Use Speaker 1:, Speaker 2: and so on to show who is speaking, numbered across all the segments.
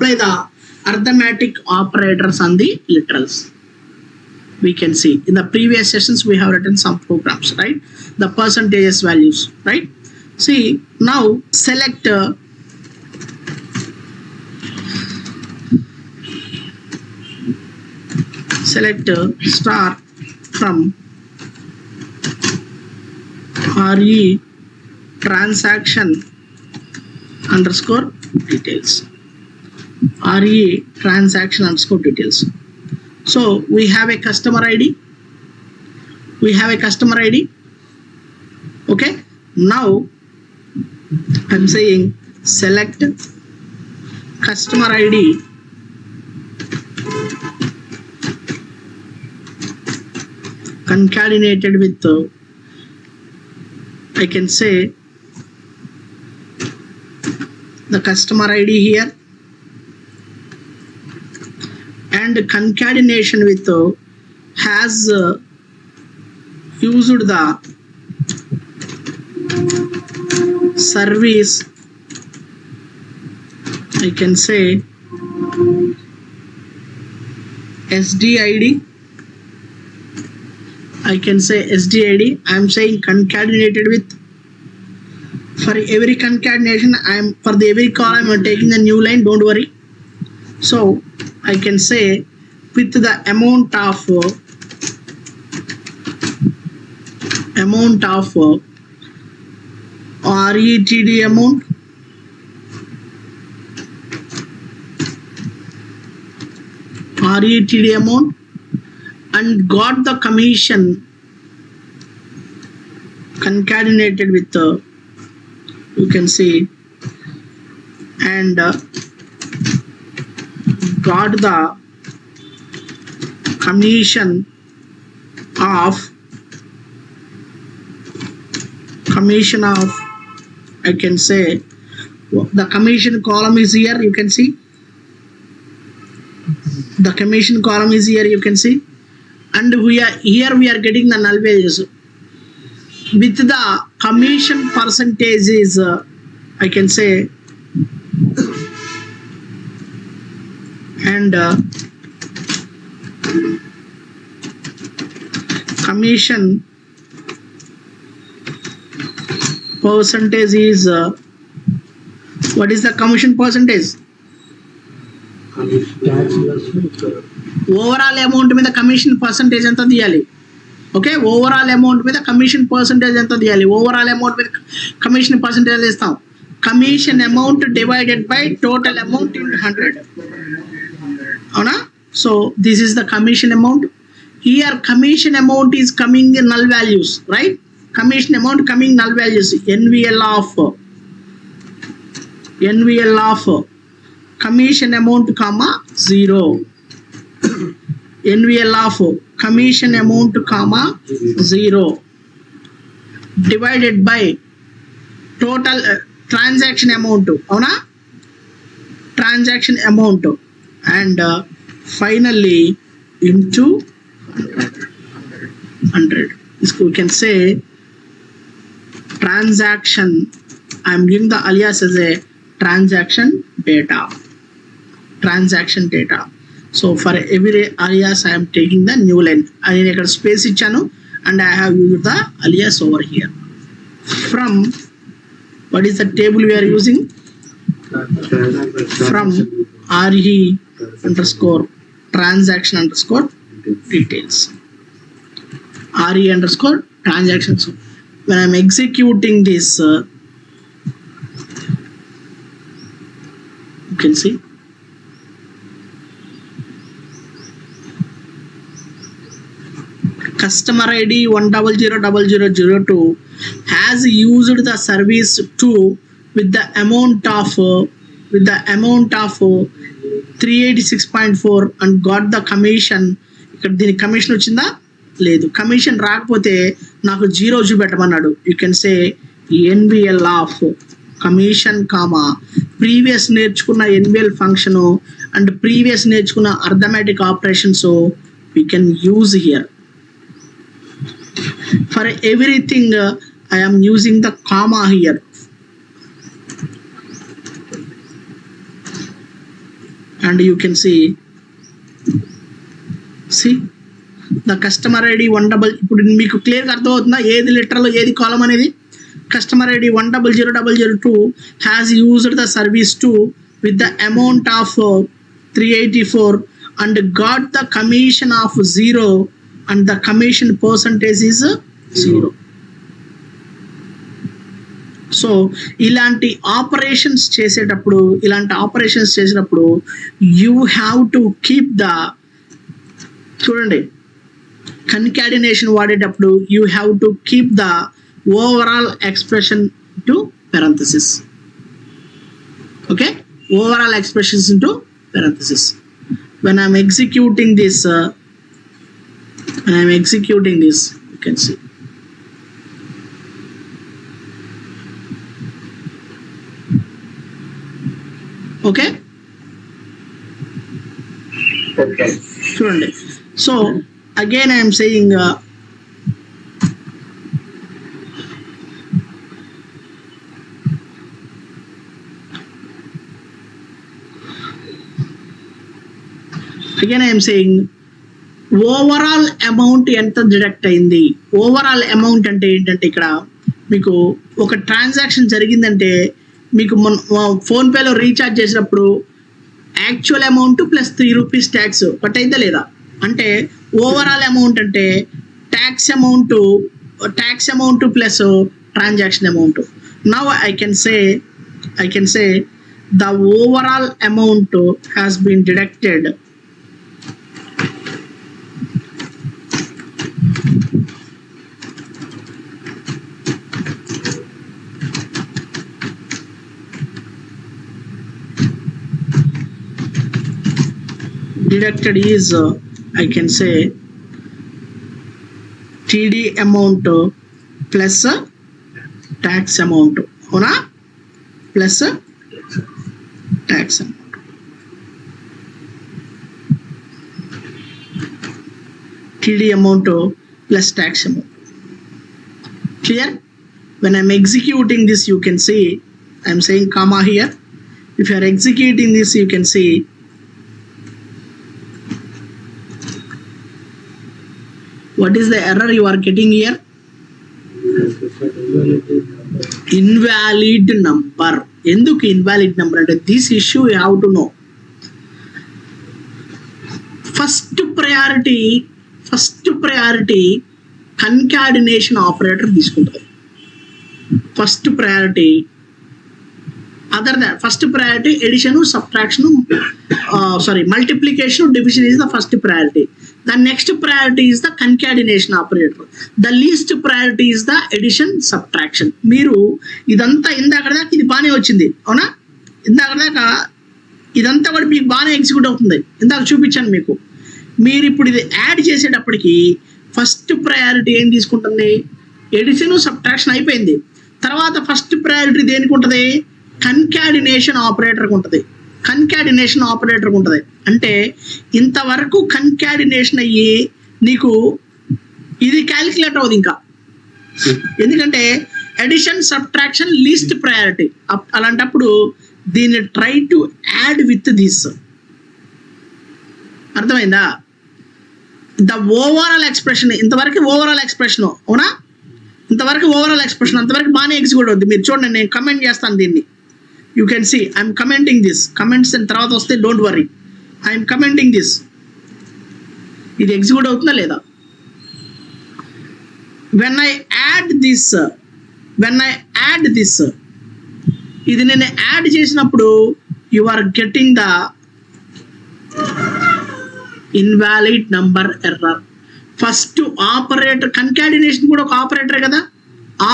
Speaker 1: apply the arithmetic operators on the literals. We can see in the previous sessions we have written some programs, right? The percentages values, right? See, now select star from RE transaction underscore details. RE transaction underscore details. So we have a customer ID. Okay. Now I'm saying select customer ID concatenated with I can say the customer ID here, and concatenation with has used the service, I can say SDID. I can say SDID. I am saying concatenated with. For every concatenation, for every column I'm taking the new line, don't worry. So I can say with the amount of RETD amount, and got the commission concatenated with you can see, and got the commission of I can say the commission column is here, you can see the commission column is here, you can see, and we are getting the null values with the commission percentage is I can say, and commission percentage is what is the commission percentage? Overall amount మీద commission percentage ఎంత తీయాలి? Okay, overall amount మీద commission percentage ఎంత తీయాలి? Overall amount మీద commission percentage ఇస్తాం. Commission amount divided by total amount in 100. అవునా? So this is the commission amount. Here commission amount is coming in null values, right? Commission amount coming null values, NVL of commission amount comma 0, NVL of commission amount comma 0 divided by total transaction amount, avuna, transaction amount, and finally into 100. This we can say transaction. I am giving the alias as a transaction data. So for every alias I am taking the new line. I need a space ichanu and I have used the alias over here. From what is the table we are using? From RE underscore transaction underscore details. RE underscore transactions. When I'm executing this, you can see customer ID 1000002 has used the service 2 with the amount of 386.4 and got the commission. ఇక్కడ దీనికి commission వచ్చిందా? లేదు. Commission రాకపోతే నాకు 0 చూపెట్టమన్నాడు. You can say NVL of commission comma previous నేర్చుకున్న NVL function and previous నేర్చుకున్న arithmetic operations we can use here. For everything I am using the comma here. and you can see the customer ID 100. ఇప్పుడు మీకు క్లియర్గా అర్థమవుతుందా ఏది లెటర్లో ఏది కాలం అనేది? Customer ID 100002 has used the service to with the amount of 384 and got the commission of 0 and the commission percentage is 0. So ఇలాంటి operations చేసేటప్పుడు you have to keep the, చూడండి, కన్కాడినేషన్ వాడేటప్పుడు you have to keep the overall expression to parenthesis. Okay, overall expressions into parenthesis. When I'm executing this, you can see. Okay. చూడండి. So again I am saying overall amount ఎంత deduct అయింది. Overall amount అంటే ఏంటంటే ఇక్కడ మీకు ఒక transaction జరిగిందంటే మీకు ఫోన్పేలో రీఛార్జ్ చేసినప్పుడు actual amount plus 3 rupees tax cut అయిందా లేదా అంటే ఓవరాల్ అమౌంట్ అంటే tax amount plus transaction amount. Now I can say the overall amount has been deducted is I can say TD amount plus tax amount, అవునా, plus tax amount. TD amount plus tax amount. Clear? When I'm executing this, you can see I'm saying comma here. If you are executing this, you can see what is the error you are getting here? Invalid number. ఎందుకు invalid number అంటే this issue you have to know. First priority concatenation operator తీసుకుంటుంది. First priority addition, subtraction, multiplication, division is the first priority. The next priority is the concatenation operator. The least priority is the addition, subtraction. మీరు ఇదంతా ఇందాక దాకా ఇది బాగానే వచ్చింది, అవునా? ఇందాక దాకా ఇదంతా కూడా మీకు బాగానే ఎగ్జిక్యూట్ అవుతుంది. ఇందాక చూపించాను మీకు. మీరు ఇప్పుడు ఇది యాడ్ చేసేటప్పటికి ఫస్ట్ ప్రయారిటీ ఏం తీసుకుంటుంది? ఎడిషన్, సబ్ట్రాక్షన్ అయిపోయింది. తర్వాత ఫస్ట్ ప్రయారిటీ దేనికి ఉంటుంది? కన్కాడినేషన్ ఆపరేటర్కి ఉంటుంది. అంటే ఇంతవరకు కన్కాడినేషన్ అయ్యి నీకు ఇది క్యాలిక్యులేట్ అవుతుంది ఇంకా, ఎందుకంటే ఎడిషన్, సబ్ట్రాక్షన్, లీస్ట్ ప్రయారిటీ. అలాంటప్పుడు దీన్ని try to add with this. అర్థమైందా? ద ఓవరాల్ ఎక్స్ప్రెషన్, ఇంతవరకు ఓవరాల్ ఎక్స్ప్రెషన్, అవునా? ఇంతవరకు ఓవరాల్ ఎక్స్ప్రెషన్ అంతవరకు బాగానే ఎగ్జిక్యూట్ అవుతుంది. మీరు చూడండి, నేను కమెంట్ చేస్తాను దీన్ని. You can see I'm commenting this. Comments and తర్వాత వస్తే don't worry. I'm commenting this. ఇది ఎగ్జిక్యూట్ అవుతుందా లేదా? When I add this, ఇది నేను యాడ్ చేసినప్పుడు you are getting the invalid number error. First operator, concatenation కూడా ఒక ఆపరేటర్ కదా.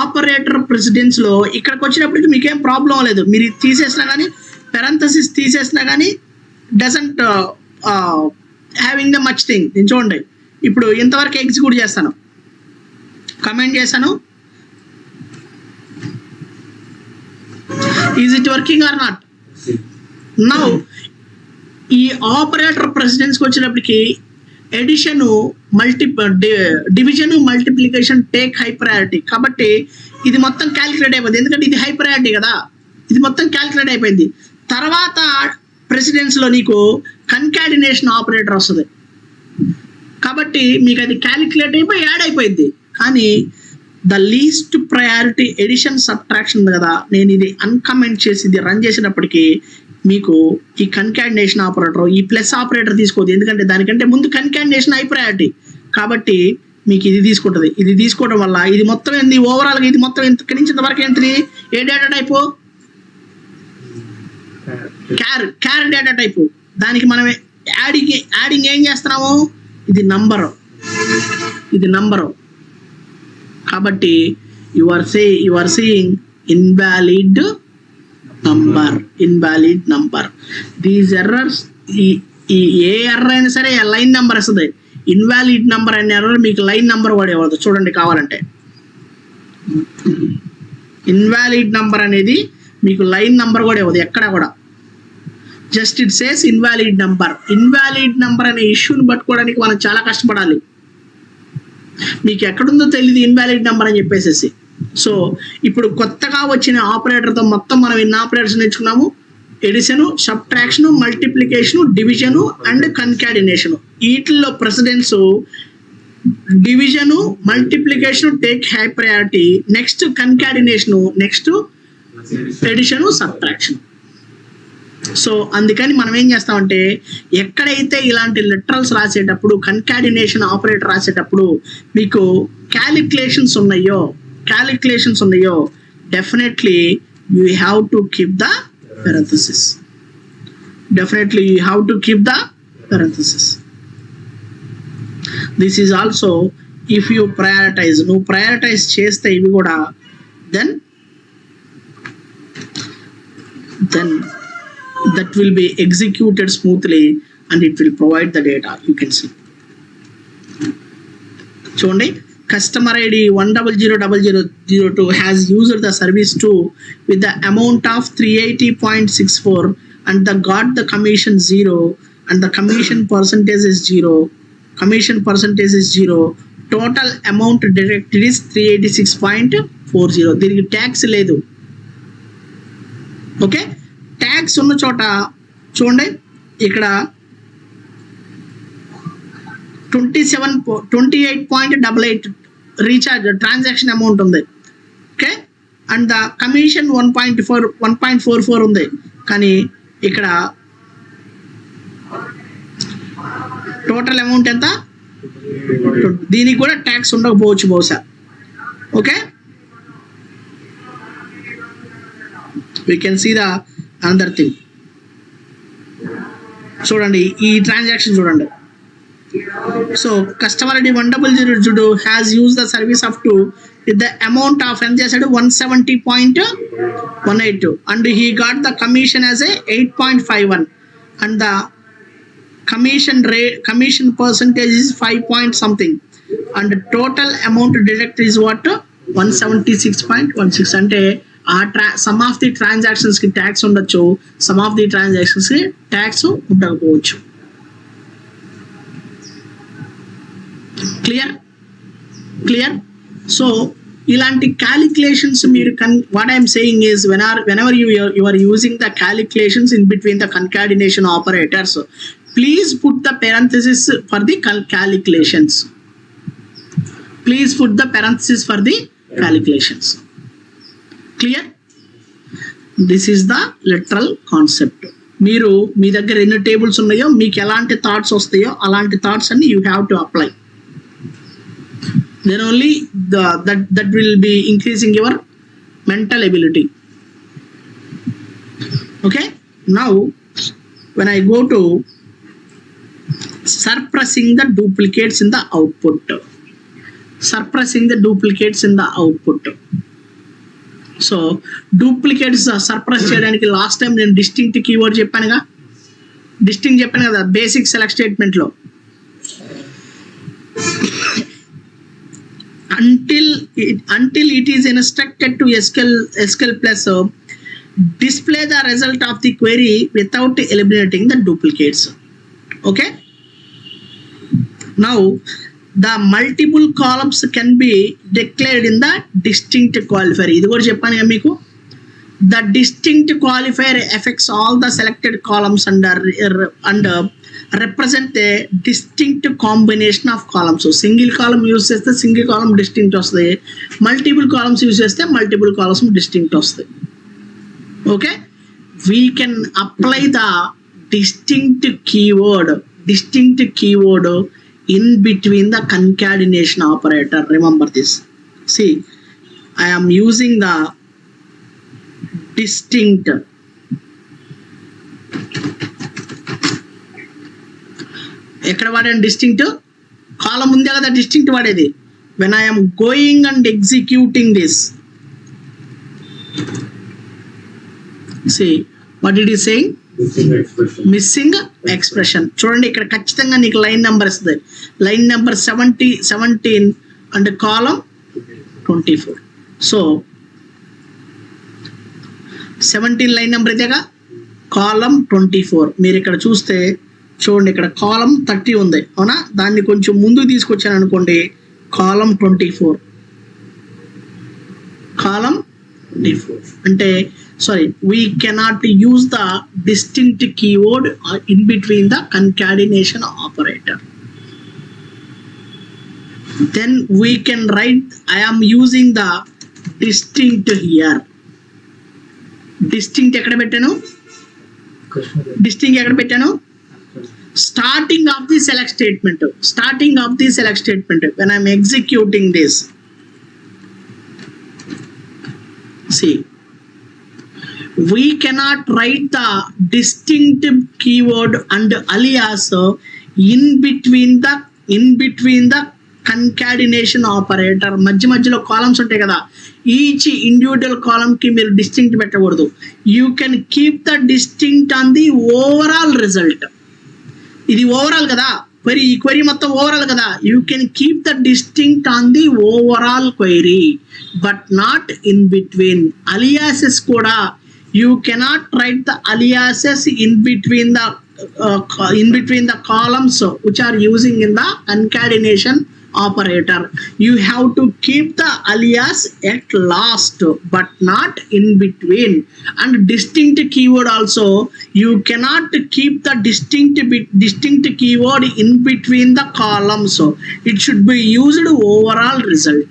Speaker 1: ఆపరేటర్ ప్రెసిడెన్స్లో ఇక్కడికి వచ్చినప్పటికి మీకేం ప్రాబ్లం లేదు. మీరు తీసేసినా కానీ, పెరంథసిస్ తీసేసినా కానీ doesn't having the much thing. నేను చూడండి, ఇప్పుడు ఇంతవరకు ఎగ్జిక్యూట్ చేస్తాను, కమెంట్ చేశాను. Is it working or not? Now ఈ ఆపరేటర్ ప్రెసిడెన్స్కి వచ్చినప్పటికి addition, division, multiplication take high priority. కాబట్టి ఇది మొత్తం క్యాలిక్యులేట్ అయిపోయింది, ఎందుకంటే ఇది హై ప్రయారిటీ కదా. ఇది మొత్తం క్యాలిక్యులేట్ అయిపోయింది. తర్వాత ప్రెసిడెన్స్లో నీకు కన్కాడినేషన్ ఆపరేటర్ వస్తుంది. కాబట్టి మీకు అది క్యాలిక్యులేట్ అయిపోయి యాడ్ అయిపోయింది. కానీ the least priority addition subtraction ఉంది కదా, నేను ఇది అన్కమెంట్ చేసి ఇది రన్ చేసినప్పటికీ మీకు ఈ కన్కాడినేషన్ ఆపరేటర్, ఈ ప్లస్ ఆపరేటర్ తీసుకోదు. ఎందుకంటే దానికంటే ముందు కన్కాడినేషన్ హై ప్రయారిటీ, కాబట్టి మీకు ఇది తీసుకుంటుంది. ఇది తీసుకోవడం వల్ల ఇది మొత్తం ఏంది, ఓవరాల్గా ఇది మొత్తం ఇక్కడి నుంచి ఇంతవరకు ఏంటిది, ఏ data type, char data type. దానికి మనం యాడింగ్ ఏం చేస్తున్నాము, ఇది నంబరు. కాబట్టి you are saying invalid number. These errors, ఈ ఏ ఎర్రర్ అయినా సరే లైన్ నెంబర్ వస్తుంది. ఇన్వాలిడ్ నెంబర్ అనే ఎర్రర్ మీకు లైన్ నెంబర్ కూడా ఇవ్వదు. చూడండి కావాలంటే ఇన్వాలిడ్ నెంబర్ అనేది మీకు లైన్ నెంబర్ కూడా ఇవ్వదు ఎక్కడ కూడా. Just it says invalid number అనే ఇష్యూని పట్టుకోవడానికి మనం చాలా కష్టపడాలి. మీకు ఎక్కడుందో తెలియదు ఇన్వాలిడ్ నెంబర్ అని చెప్పేసి. సో ఇప్పుడు కొత్తగా వచ్చిన ఆపరేటర్తో మొత్తం మనం ఎన్ని ఆపరేటర్స్ నేర్చుకున్నాము, addition, subtraction, multiplication, division and concatenation. వీటిల్లో precedence division, multiplication take high priority, next concatenation, next addition, subtraction. So అందుకని మనం ఏం చేస్తామంటే ఎక్కడైతే ఇలాంటి లిటరల్స్ రాసేటప్పుడు, కన్కాడినేషన్ ఆపరేటర్ రాసేటప్పుడు మీకు క్యాలిక్యులేషన్స్ ఉన్నాయో definitely you have to keep the parenthesis. This is also if you prioritize. నువ్వు ప్రయారిటైజ్ చేస్తే ఇవి కూడా then that will be executed smoothly and it will provide the data. You can see. చూడండి, customer ID 1000002 has used the service 2 with the amount of 380.64 and got the commission 0 and the commission percentage is 0. Total amount deducted is 386.40. దీనికి tax లేదు. Okay, tax ఉన్న చోట చూడండి ఇక్కడ 28.88 recharge transaction amount ఉంది. Okay, and the commission 1.44 ఉంది. కానీ ఇక్కడ టోటల్ అమౌంట్ ఎంత, దీనికి కూడా ట్యాక్స్ ఉండకపోవచ్చు బహుశా. Okay, we can see the another thing. చూడండి ఈ ట్రాన్సాక్షన్ చూడండి. So customer ID 10002 has used the service up to with the amount of ఎంత చేశాడు 170.18 and he got the commission as a 8.51 and the commission percentage is 5 point something and total amount deducted is what 176.16. అంటే some of the transactions కి tax ఉండొచ్చు, some of the transactions కి tax ఉండకపోవచ్చు. Clear. So ఇలాంటి calculations మీరు what I'm saying is whenever you are using the calculations in between the concatenation operators, please put the parenthesis for the calculations. Clear? This is the literal concept. మీరు మీ దగ్గర ఎన్ని tables ఉన్నాయో, మీకు ఎలాంటి thoughts వస్తాయో అలాంటి thoughts అన్ని you have to apply. Then only that will be increasing your mental ability. Okay, now when I go to suppressing the duplicates in the output. So duplicates suppress చేయడానికి last time నేను distinct keyword చెప్పాను కదా basic select స్టేట్మెంట్లో. until it is instructed to SQL plus display the result of the query without eliminating the duplicates. Okay, now the multiple columns can be declared in the distinct qualifier. ఇది కూడా చెప్పాను కదా మీకు, The distinct qualifier affects all the selected columns and represent a distinct combination of columns. So single column use చేస్తే single column distinct వస్తుంది, multiple columns use చేస్తే multiple columns distinct వస్తుంది. Okay, we can apply the distinct keyword in between the concatenation operator. Remember this. See, I am using the distinct. ఎక్కడ వాడాను distinct? కాలం ఉందే కదా distinct వాడేది. when I am going and executing this, see what did he saying? Missing expression. చూడండి ఇక్కడ ఖచ్చితంగా నీకు line number ఇస్తుంది. Line number 17 and column 24. So 17 line number ఇదేగా, కాలం 24. మీరు ఇక్కడ చూస్తే చూడండి, ఇక్కడ కాలం 30 ఉంది అవునా, దాన్ని కొంచెం ముందుకు తీసుకొచ్చాను అనుకోండి, కాలం 24 అంటే sorry, we cannot use the distinct keyword in between the concatenation operator. Then we can write, I am using the distinct here. Distinct ekkada pettanu? Distinct ekkada pettanu? Starting of the select statement. When I am executing this, see, we cannot write the distinct keyword and alias in between the concatenation operator. మధ్యలో columns ఉంటాయి కదా, each individual column కి మీరు distinct పెట్టకూడదు. You can keep the distinct on the overall result. ఇది overall కదా query, ఈ query మొత్తం ఓవరాల్ కదా. You can keep the distinct on the overall query but not in between. Aliases కూడా you cannot write the aliases in between the columns which are using in the concatenation operator. You have to keep the alias at last but not in between. And distinct keyword also, you cannot keep the distinct keyword in between the columns. It should be used overall result.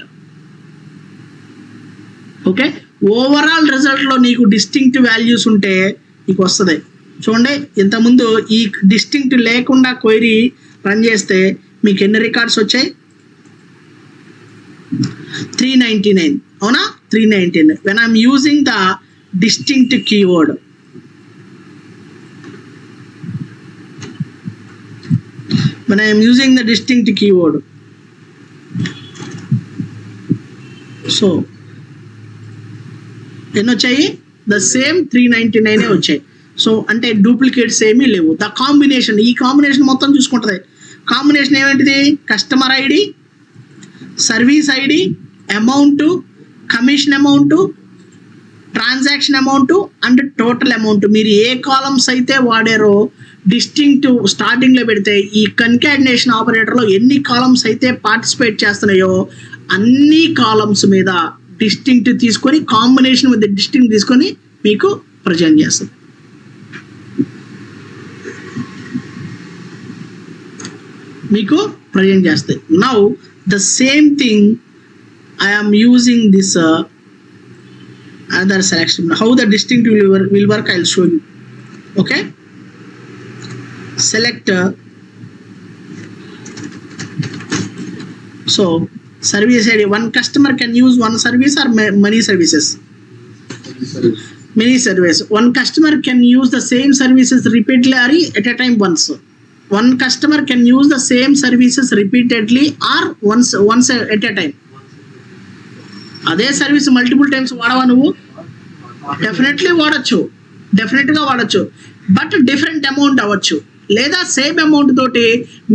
Speaker 1: Okay, overall రిజల్ట్లో నీకు distinct values ఉంటే నీకు వస్తుంది. చూడండి, ఇంతకుముందు ఈ distinct లేకుండా query run చేస్తే మీకు ఎన్ని రికార్డ్స్ వచ్చాయి? 399 అవునా, 399. when I'm using the distinct keyword, so ఎన్ని వచ్చాయి? ద సేమ్ 399 వచ్చాయి. సో అంటే డూప్లికేట్స్ ఏమీ లేవు. ద కాంబినేషన్, ఈ కాంబినేషన్ మొత్తం చూసుకుంటుంది. కాంబినేషన్ ఏమేంటిది? Customer ID, service ID, amount, commission amount, transaction amount and total amount. మీరు ఏ కాలమ్స్ అయితే వాడారో డిస్టింక్ట్ స్టార్టింగ్లో పెడితే, ఈ కన్కాటినేషన్ ఆపరేటర్లో ఎన్ని కాలమ్స్ అయితే పార్టిసిపేట్ చేస్తున్నాయో అన్ని కాలమ్స్ మీద డిస్టింక్ట్ తీసుకొని, కాంబినేషన్ విత్ డిస్టింక్ట్ తీసుకొని మీకు ప్రజెంట్ చేస్తుంది. Now the same thing I am using this other selection. How the distinct will work, I'll show you. Okay, select so service ID. One customer can use one service or many services? Many services. One customer can use the same services repeatedly or at a time once. One customer can use the same services repeatedly or once at a time. అదే service multiple times వాడవా నువ్వు? డెఫినెట్గా వాడచ్చు, but different amount అవ్వచ్చు. లేదా same amount తోటి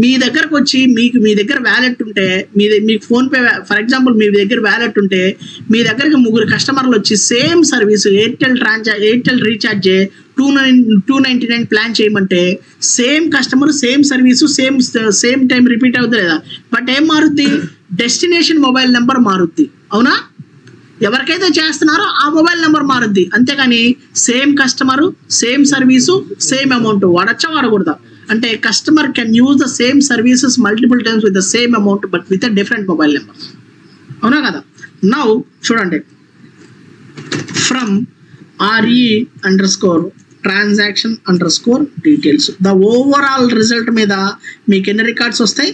Speaker 1: మీ దగ్గరకు వచ్చి మీ దగ్గర వ్యాలెట్ ఉంటే, మీకు ఫోన్పే ఫర్ ఎగ్జాంపుల్ మీ దగ్గర వ్యాలెట్ ఉంటే, మీ దగ్గరికి 3 కస్టమర్లు వచ్చి same service Airtel recharge 299 plan చేయమంటే, same customer same service same time repeat అవుతుంది లేదా? బట్ ఏం మారుద్ది? డెస్టినేషన్ మొబైల్ నెంబర్ మారుద్ది. అవునా? ఎవరికైతే చేస్తున్నారో ఆ మొబైల్ నెంబర్ మారుద్ది, అంతేగాని same customer same service same amount వాడచ్చా వాడకూడదా అంటే customer can use the same services multiple times with the same amount but with different mobile number. అవునా కదా? నౌ చూడండి, from RE_transaction_details the overall result మీద మీకు ఎన్ని రికార్డ్స్ వస్తాయి?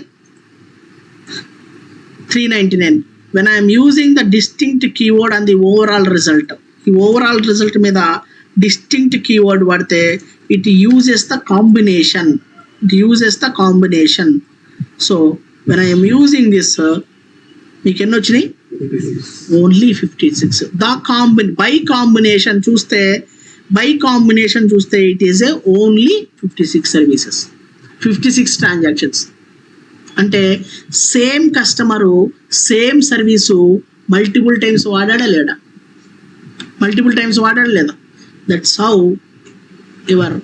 Speaker 1: 399. when I am using the distinct keyword on the overall result, ఈ overall result మీద distinct keyword వాడితే it uses the combination. So when I am using this, మీకు ఎన్ని వచ్చినాయి? ఓన్లీ 56. బై కాంబినేషన్ చూస్తే it is a only 56 services, 56 transactions. అంటే same customer same service multiple times వాడాడా లేదా? That's how your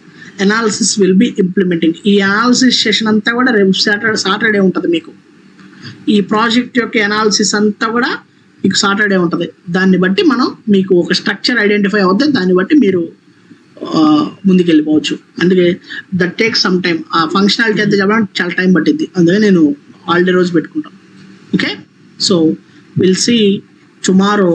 Speaker 1: analysis will be implementing. ఈ analysis session అంతా కూడా రేపు సాటర్డే ఉంటుంది మీకు. ఈ ప్రాజెక్ట్ యొక్క అనాలిసిస్ అంతా కూడా మీకు సాటర్డే ఉంటుంది. దాన్ని బట్టి మీకు ఒక స్ట్రక్చర్ ఐడెంటిఫై అవుతుంది, దాన్ని బట్టి మీరు ముందుకెళ్ళిపోవచ్చు. అందుకే దట్ టేక్ సమ్ టైమ్. ఆ ఫంక్షనాలిటీ అంతా చెప్పడానికి చాలా టైం పట్టింది, అందుకే నేను హాలిడే రోజు పెట్టుకుంటాను. Okay, so will see tomorrow.